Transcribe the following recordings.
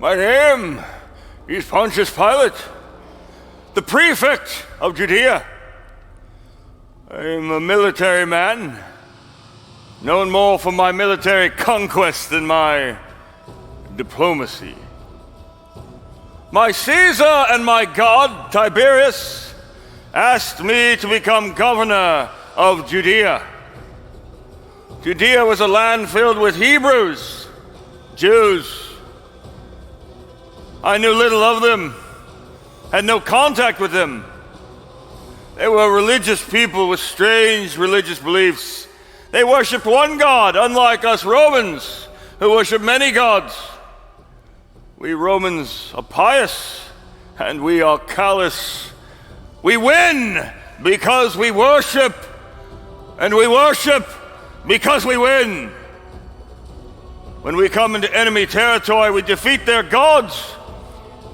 My name is Pontias Pilate, the prefect of Judea. I am a military man, known more for my military conquest than my diplomacy. My Caesar and my god, Tiberius, asked me to become governor of Judea. Judea was a land filled with Hebrews, Jews. I knew little of them, had no contact with them. They were religious people with strange religious beliefs. They worshiped one God, unlike us Romans, who worship many gods. We Romans are pious, and we are callous. We win because we worship, and we worship because we win. When we come into enemy territory, we defeat their gods.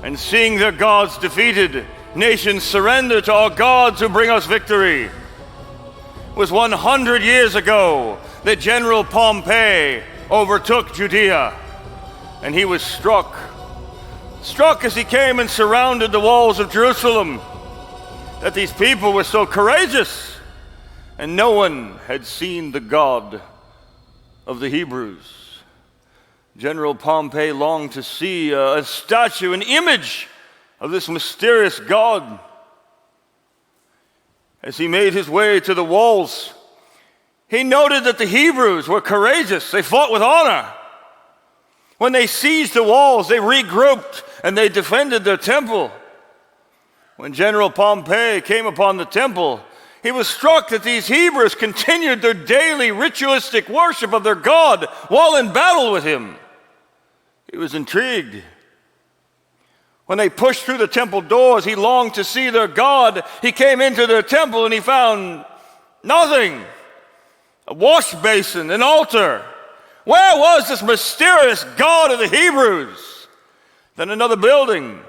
And seeing their gods defeated, nations surrender to our gods who bring us victory. It was 100 years ago that General Pompey overtook Judea, and he was struck as he came and surrounded the walls of Jerusalem, that these people were so courageous, and no one had seen the God of the Hebrews. General Pompey longed to see a statue, an image of this mysterious God. As he made his way to the walls, he noted that the Hebrews were courageous. They fought with honor. When they sieged the walls, they regrouped and they defended their temple. When General Pompey came upon the temple, he was struck that these Hebrews continued their daily ritualistic worship of their God while in battle with him. He was intrigued. When they pushed through the temple doors, he longed to see their God. He came into their temple and he found nothing. A wash basin, an altar. Where was this mysterious God of the Hebrews? Then another building.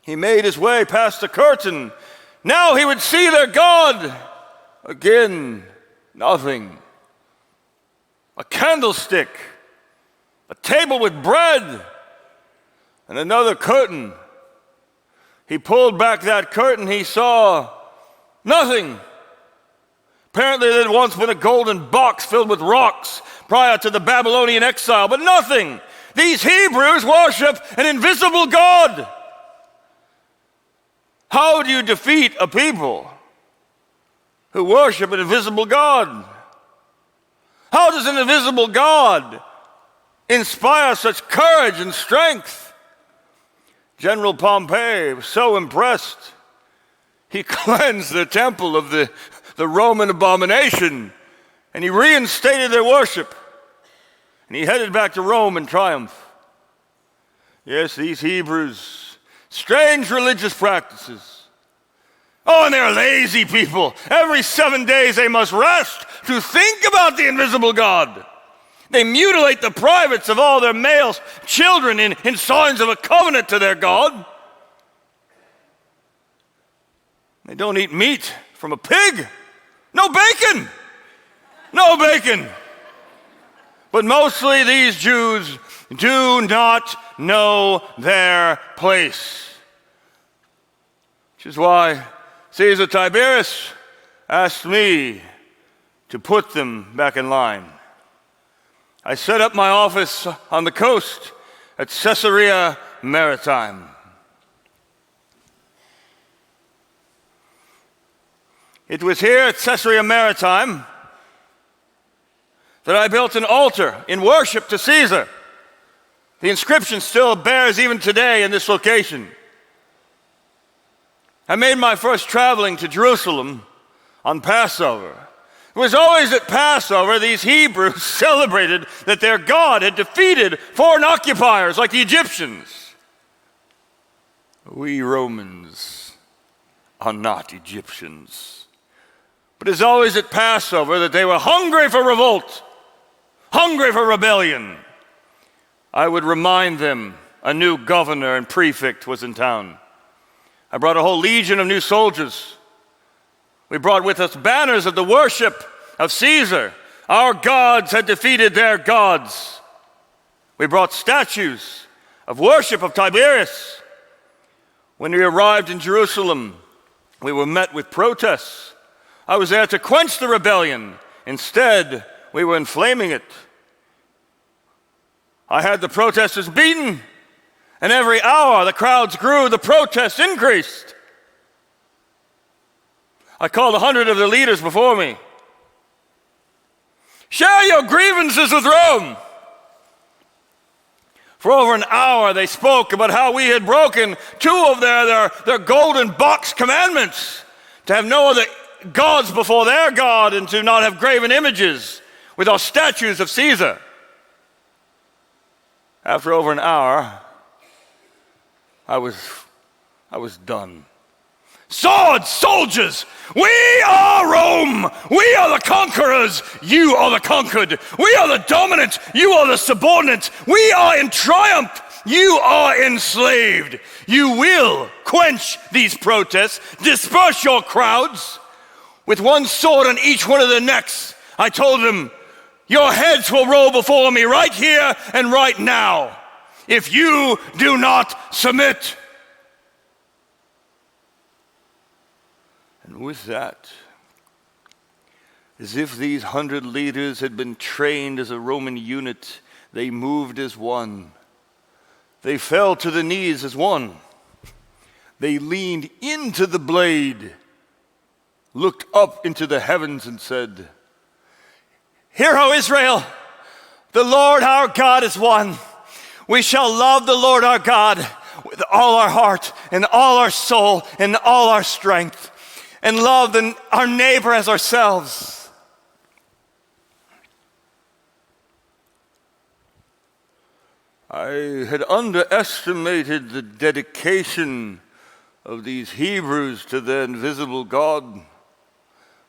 He made his way past the curtain. Now he would see their God. Again, nothing. A candlestick, a table with bread, and another curtain. He pulled back that curtain, he saw nothing. Apparently there had once been a golden box filled with rocks prior to the Babylonian exile, but nothing. These Hebrews worship an invisible God. How do you defeat a people who worship an invisible God? How does an invisible God inspire such courage and strength? General Pompey was so impressed. He cleansed the temple of the Roman abomination, and he reinstated their worship. And he headed back to Rome in triumph. Yes, these Hebrews, strange religious practices. Oh, and they're lazy people. Every 7 days they must rest to think about the invisible God. They mutilate the privates of all their male children in signs of a covenant to their God. They don't eat meat from a pig. No bacon. No bacon. But mostly these Jews do not know their place. Which is why Caesar Tiberius asked me to put them back in line. I set up my office on the coast at Caesarea Maritime. It was here at Caesarea Maritime that I built an altar in worship to Caesar. The inscription still bears even today in this location. I made my first traveling to Jerusalem on Passover. It was always at Passover these Hebrews celebrated that their God had defeated foreign occupiers like the Egyptians. We Romans are not Egyptians. But it's always at Passover that they were hungry for revolt, hungry for rebellion. I would remind them a new governor and prefect was in town. I brought a whole legion of new soldiers. We brought with us banners of the worship of Caesar. Our gods had defeated their gods. We brought statues of worship of Tiberius. When we arrived in Jerusalem, we were met with protests. I was there to quench the rebellion. Instead, we were inflaming it. I had the protesters beaten, and every hour the crowds grew, the protests increased. I called 100 of the leaders before me. Share your grievances with Rome. For over an hour they spoke about how we had broken two of their golden box commandments, to have no other gods before their God and to not have graven images with our statues of Caesar. After over an hour, I was done. Swords, soldiers, we are Rome. We are the conquerors. You are the conquered. We are the dominant. You are the subordinate. We are in triumph. You are enslaved. You will quench these protests, disperse your crowds with one sword on each one of their necks. I told them, your heads will roll before me right here and right now if you do not submit. And with that, as if these 100 leaders had been trained as a Roman unit, they moved as one. They fell to the knees as one. They leaned into the blade, looked up into the heavens and said, Hear, O Israel, the Lord our God is one. We shall love the Lord our God with all our heart and all our soul and all our strength, and love our neighbor as ourselves. I had underestimated the dedication of these Hebrews to their invisible God.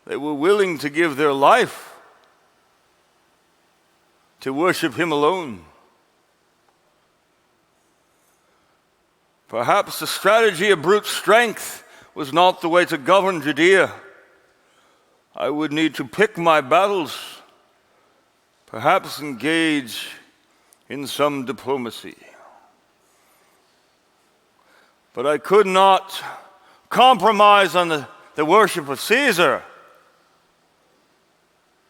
They were willing to give their life to worship him alone. Perhaps the strategy of brute strength was not the way to govern Judea. I would need to pick my battles, perhaps engage in some diplomacy. But I could not compromise on the worship of Caesar.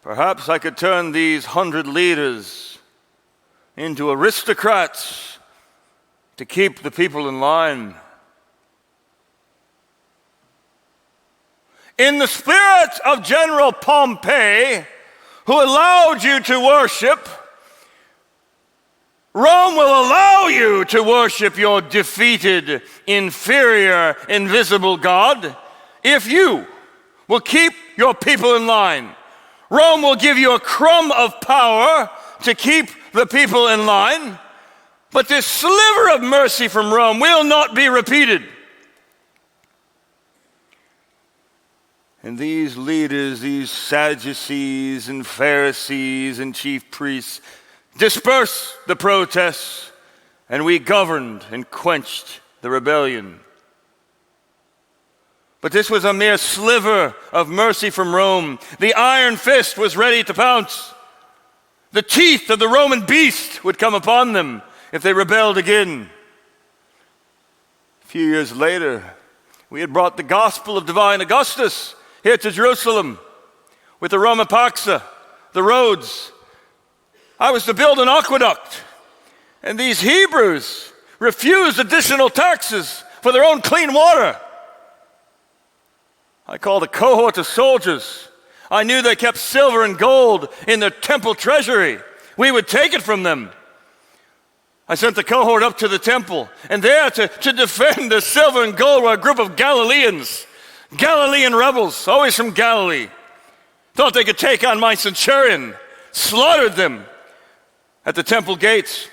Perhaps I could turn these 100 leaders into aristocrats to keep the people in line. In the spirit of General Pompey, who allowed you to worship, Rome will allow you to worship your defeated, inferior, invisible God if you will keep your people in line. Rome will give you a crumb of power to keep the people in line, but this sliver of mercy from Rome will not be repeated. And these leaders, these Sadducees and Pharisees and chief priests, dispersed the protests, and we governed and quenched the rebellion. But this was a mere sliver of mercy from Rome. The iron fist was ready to pounce. The teeth of the Roman beast would come upon them if they rebelled again. A few years later, we had brought the gospel of divine Augustus here to Jerusalem with the Roma Paxa, the roads. I was to build an aqueduct, and these Hebrews refused additional taxes for their own clean water. I called a cohort of soldiers. I knew they kept silver and gold in their temple treasury. We would take it from them. I sent the cohort up to the temple, and there to defend the silver and gold were a group of Galileans, Galilean rebels, always from Galilee. Thought they could take on my centurion, slaughtered them at the temple gates.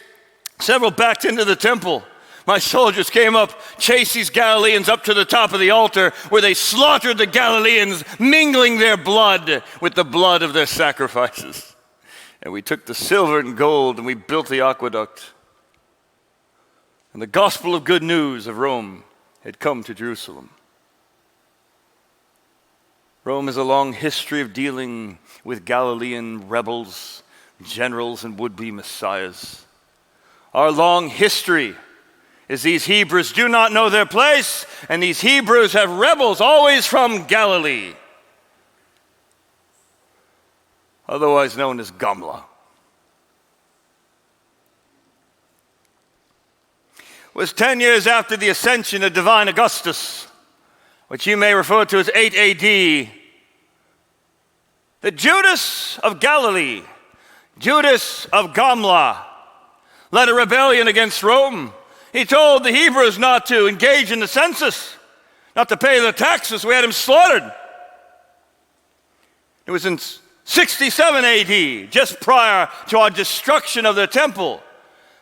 Several backed into the temple. My soldiers came up, chased these Galileans up to the top of the altar, where they slaughtered the Galileans, mingling their blood with the blood of their sacrifices. And we took the silver and gold and we built the aqueduct. And the gospel of good news of Rome had come to Jerusalem. Rome has a long history of dealing with Galilean rebels, generals, and would-be messiahs. Our long history is these Hebrews do not know their place, and these Hebrews have rebels always from Galilee, otherwise known as Gamla. It was 10 years after the ascension of divine Augustus, which you may refer to as 8 AD, that Judas of Galilee, Judas of Gamla, led a rebellion against Rome. He told the Hebrews not to engage in the census, not to pay the taxes. We had him slaughtered. It was in 67 AD, just prior to our destruction of the temple,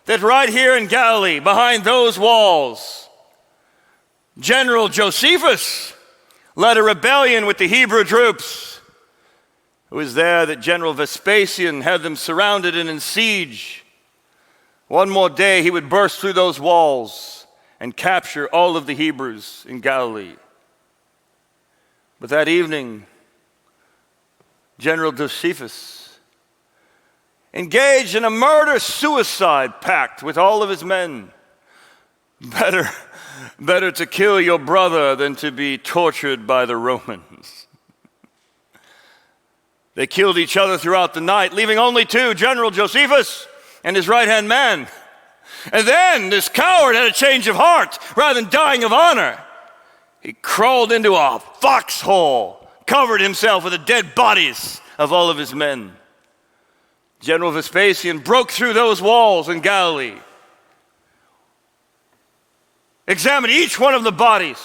that right here in Galilee, behind those walls, General Josephus led a rebellion with the Hebrew troops. It was there that General Vespasian had them surrounded and in siege. One more day, he would burst through those walls and capture all of the Hebrews in Galilee. But that evening, General Josephus engaged in a murder-suicide pact with all of his men. Better to kill your brother than to be tortured by the Romans. They killed each other throughout the night, leaving only two, General Josephus and his right-hand man. And then this coward had a change of heart. Rather than dying of honor, he crawled into a foxhole, covered himself with the dead bodies of all of his men. General Vespasian broke through those walls in Galilee, examined each one of the bodies,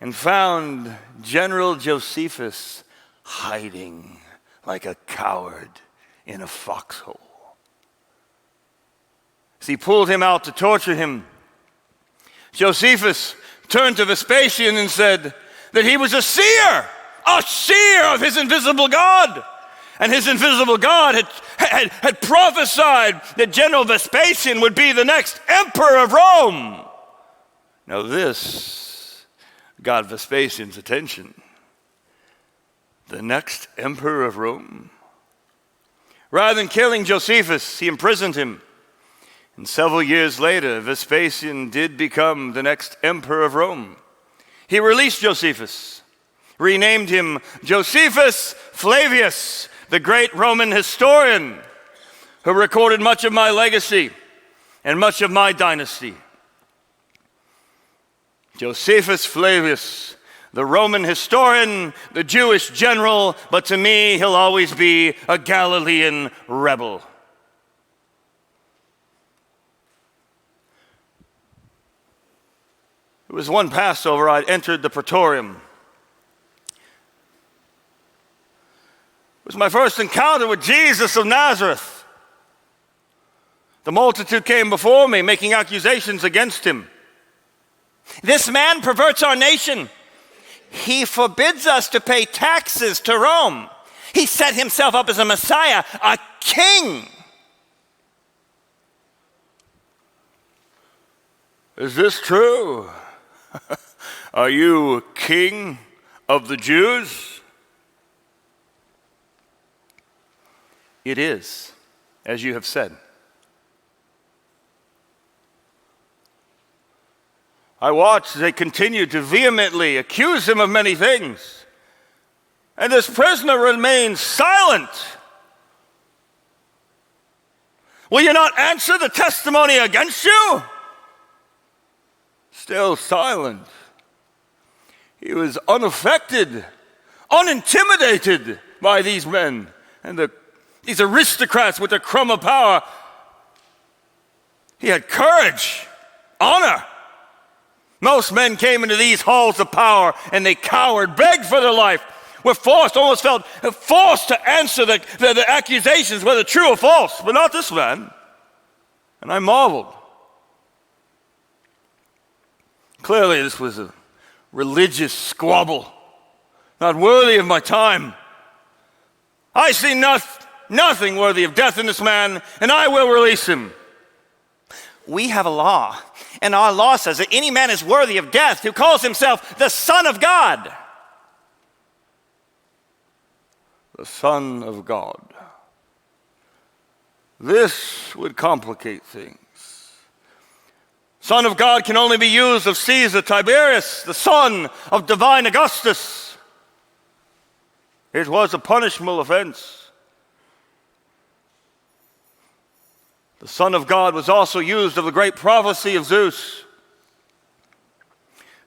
and found General Josephus hiding like a coward in a foxhole. As he pulled him out to torture him, Josephus turned to Vespasian and said that he was a seer of his invisible God. And his invisible God had prophesied that General Vespasian would be the next emperor of Rome. Now this got Vespasian's attention. The next emperor of Rome? Rather than killing Josephus, he imprisoned him. And several years later, Vespasian did become the next emperor of Rome. He released Josephus, renamed him Josephus Flavius, the great Roman historian who recorded much of my legacy and much of my dynasty. Josephus Flavius, the Roman historian, the Jewish general, but to me, he'll always be a Galilean rebel. It was one Passover, I'd entered the Praetorium. It was my first encounter with Jesus of Nazareth. The multitude came before me, making accusations against him. This man perverts our nation. He forbids us to pay taxes to Rome. He set himself up as a Messiah, a king. Is this true? Are you king of the Jews? It is, as you have said. I watched as they continued to vehemently accuse him of many things. And this prisoner remained silent. Will you not answer the testimony against you? Still silent. He was unaffected, unintimidated by these men and these aristocrats with the crumb of power. He had courage, honor. Most men came into these halls of power and they cowered, begged for their life, were forced, almost felt forced to answer the accusations, whether true or false, but not this man. And I marveled. Clearly, this was a religious squabble, not worthy of my time. I see nothing worthy of death in this man, and I will release him. We have a law, and our law says that any man is worthy of death who calls himself the Son of God. The Son of God. This would complicate things. Son of God can only be used of Caesar Tiberius, the son of divine Augustus. It was a punishable offense. The Son of God was also used of the great prophecy of Zeus.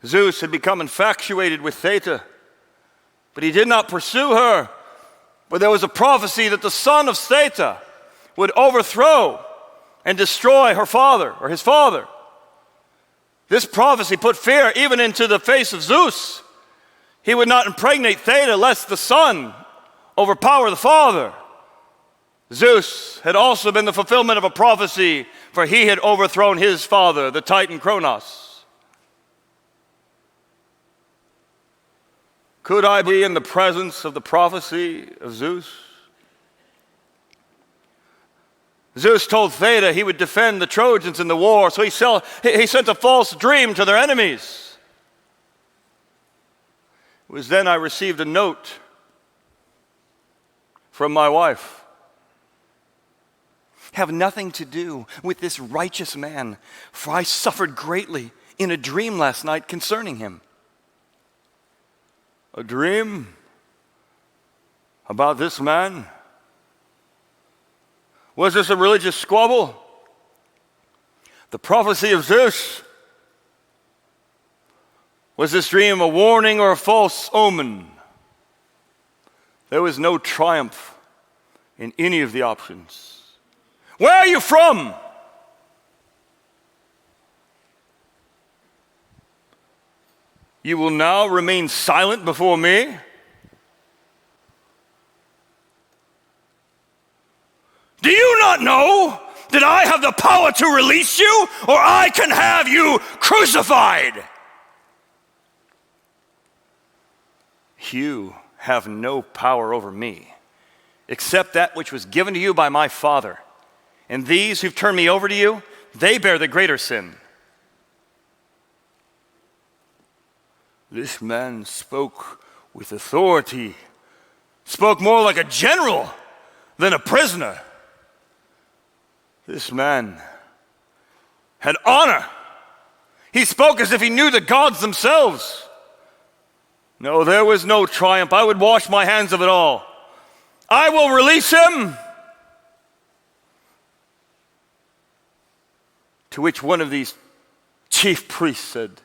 Zeus had become infatuated with Theta, but he did not pursue her. But there was a prophecy that the son of Theta would overthrow and destroy her father, or his father. This prophecy put fear even into the face of Zeus. He would not impregnate Theta lest the son overpower the father. Zeus had also been the fulfillment of a prophecy, for he had overthrown his father, the Titan Kronos. Could I be in the presence of the prophecy of Zeus? Zeus told Theta he would defend the Trojans in the war, so he sent a false dream to their enemies. It was then I received a note from my wife. Have nothing to do with this righteous man, for I suffered greatly in a dream last night concerning him. A dream about this man? Was this a religious squabble? The prophecy of Zeus? Was this dream a warning or a false omen? There was no triumph in any of the options. Where are you from? You will now remain silent before me? Do you not know that I have the power to release you, or I can have you crucified? You have no power over me, except that which was given to you by my Father. And these who've turned me over to you, they bear the greater sin. This man spoke with authority, spoke more like a general than a prisoner. This man had honor. He spoke as if he knew the gods themselves. No, there was no triumph. I would wash my hands of it all. I will release him. To which one of these chief priests said,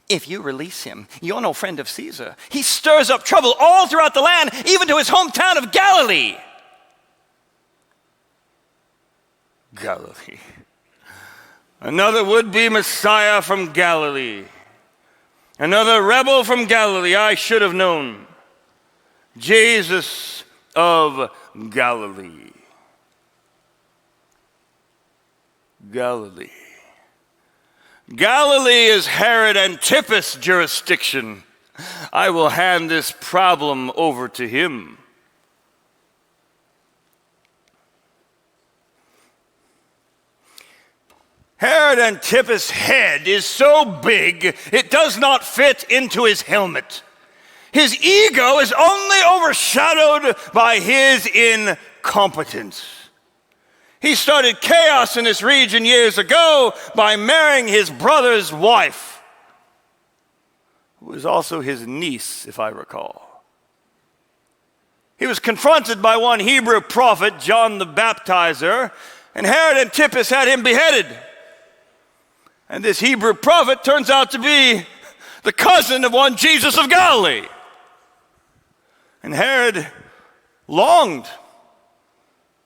if you release him, you're no friend of Caesar. He stirs up trouble all throughout the land, even to his hometown of Galilee. Galilee. Another would-be Messiah from Galilee. Another rebel from Galilee, I should have known. Jesus of Galilee. Galilee. Galilee is Herod Antipas' jurisdiction. I will hand this problem over to him. Herod Antipas' head is so big it does not fit into his helmet. His ego is only overshadowed by his incompetence. He started chaos in this region years ago by marrying his brother's wife, who was also his niece, if I recall. He was confronted by one Hebrew prophet, John the Baptizer, and Herod Antipas had him beheaded. And this Hebrew prophet turns out to be the cousin of one Jesus of Galilee. And Herod longed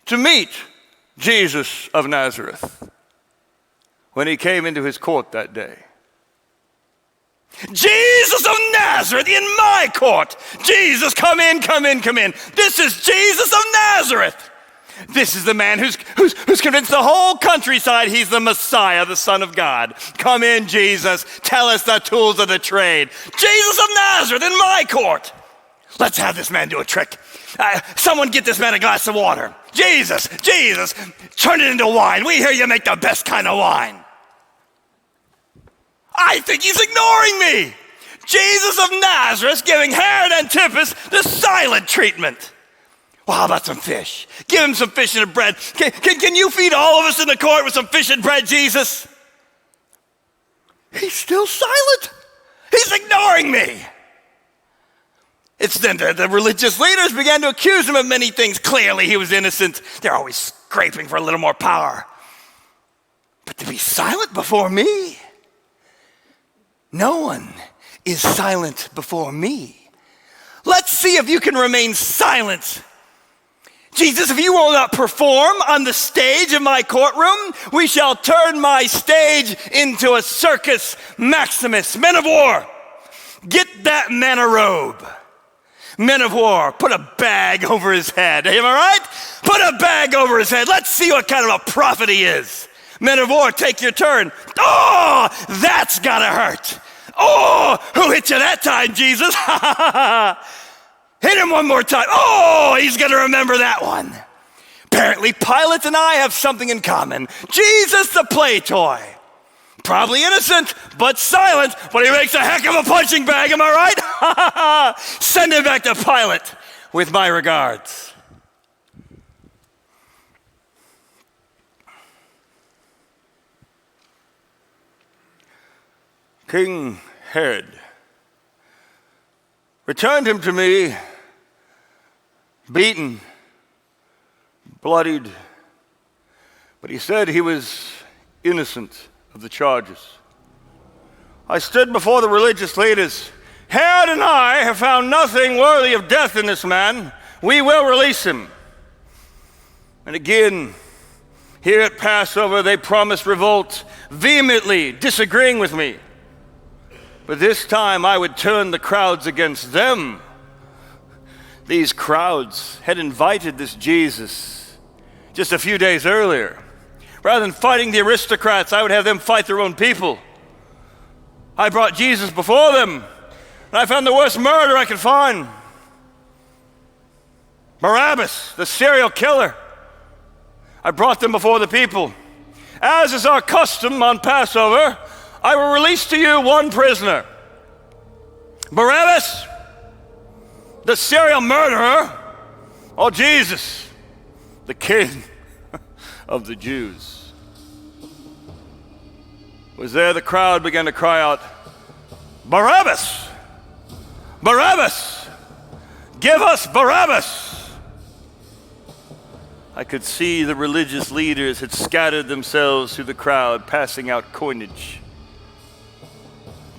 to meet Jesus of Nazareth when he came into his court that day. Jesus of Nazareth in my court. Jesus, come in, come in, come in. This is Jesus of Nazareth. This is the man who's convinced the whole countryside he's the Messiah, the Son of God. Come in, Jesus. Tell us the tools of the trade. Jesus of Nazareth in my court. Let's have this man do a trick. Someone get this man a glass of water. Jesus, turn it into wine. We hear you make the best kind of wine. I think he's ignoring me. Jesus of Nazareth giving Herod Antipas the silent treatment. Well, how about some fish? Give him some fish and bread. Can you feed all of us in the court with some fish and bread, Jesus? He's still silent. He's ignoring me. It's then the religious leaders began to accuse him of many things. Clearly, he was innocent. They're always scraping for a little more power. But to be silent before me? No one is silent before me. Let's see if you can remain silent. Jesus, if you will not perform on the stage of my courtroom, we shall turn my stage into a circus maximus. Men of war, get that man a robe. Men of war, put a bag over his head. Am I right? Put a bag over his head. Let's see what kind of a prophet he is. Men of war, take your turn. Oh, that's gotta hurt. Oh, who hit you that time, Jesus? Hit him one more time. Oh, he's gonna remember that one. Apparently, Pilate and I have something in common. Jesus the play toy. Probably innocent, but silent, but he makes a heck of a punching bag, am I right? Send him back to Pilate with my regards. King Herod returned him to me, beaten, bloodied, but he said he was innocent of the charges. I stood before the religious leaders. Herod and I have found nothing worthy of death in this man. We will release him. And again, here at Passover, they promised revolt, vehemently disagreeing with me. But this time I would turn the crowds against them. These crowds had invited this Jesus just a few days earlier. Rather than fighting the aristocrats, I would have them fight their own people. I brought Jesus before them, and I found the worst murder I could find. Barabbas, the serial killer. I brought them before the people. As is our custom on Passover, I will release to you one prisoner. Barabbas, the serial murderer, or Jesus, the King of the Jews. Was there the crowd began to cry out, Barabbas! Barabbas! Give us Barabbas! I could see the religious leaders had scattered themselves through the crowd, passing out coinage.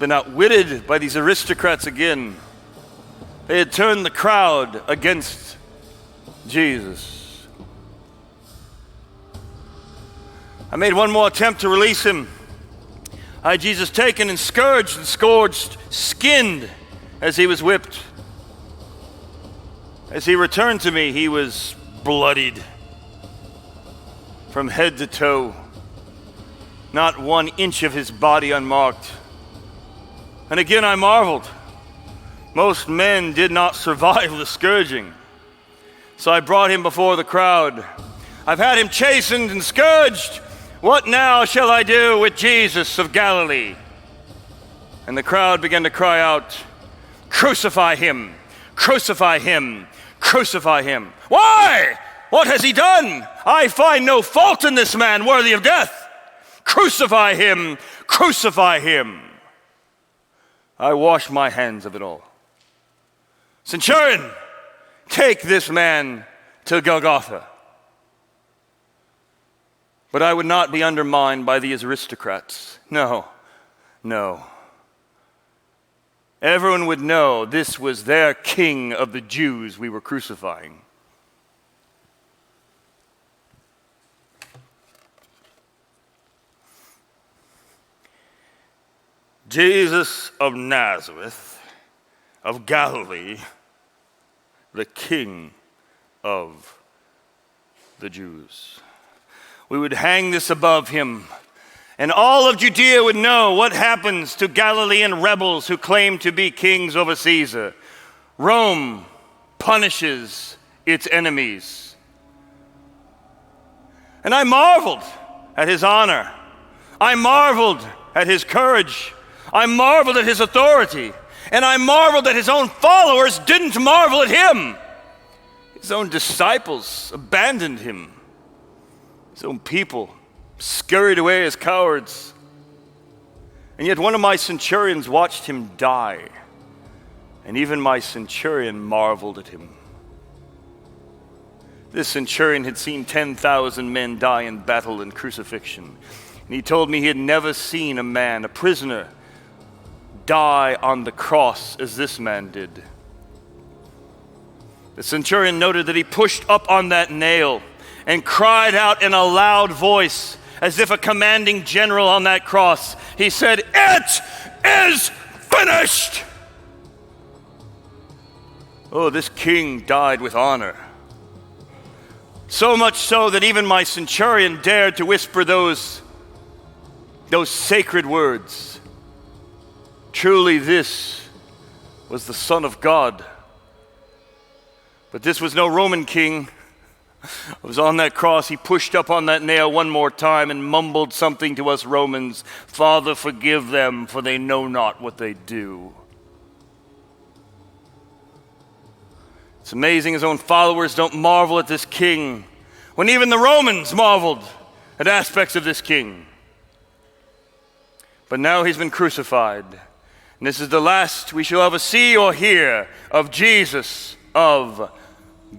Been outwitted by these aristocrats again. They had turned the crowd against Jesus. I made one more attempt to release him. I had Jesus taken and scourged, skinned as he was whipped. As he returned to me, he was bloodied from head to toe, not 1 inch of his body unmarked. And again I marveled. Most men did not survive the scourging. So I brought him before the crowd. I've had him chastened and scourged. What now shall I do with Jesus of Galilee? And the crowd began to cry out, crucify him, crucify him, crucify him. Why? What has he done? I find no fault in this man worthy of death. Crucify him, crucify him. I wash my hands of it all. Centurion, take this man to Golgotha. But I would not be undermined by these aristocrats. No. Everyone would know this was their king of the Jews we were crucifying. Jesus of Nazareth, of Galilee, the King of the Jews. We would hang this above him, and all of Judea would know what happens to Galilean rebels who claim to be kings over Caesar. Rome punishes its enemies. And I marveled at his honor. I marveled at his courage. I marveled at his authority. And I marveled that his own followers didn't marvel at him. His own disciples abandoned him. His own people scurried away as cowards. And yet one of my centurions watched him die. And even my centurion marveled at him. This centurion had seen 10,000 men die in battle and crucifixion. And he told me he had never seen a man, a prisoner, die on the cross as this man did. The centurion noted that he pushed up on that nail and cried out in a loud voice, as if a commanding general on that cross. He said, "It is finished!" Oh, this king died with honor. So much so that even my centurion dared to whisper those sacred words. Truly this was the Son of God. But this was no Roman king. It was on that cross. He pushed up on that nail one more time and mumbled something to us Romans. "Father, forgive them, for they know not what they do." It's amazing his own followers don't marvel at this king, when even the Romans marveled at aspects of this king. But now he's been crucified, and this is the last we shall ever see or hear of Jesus of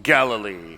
Galilee.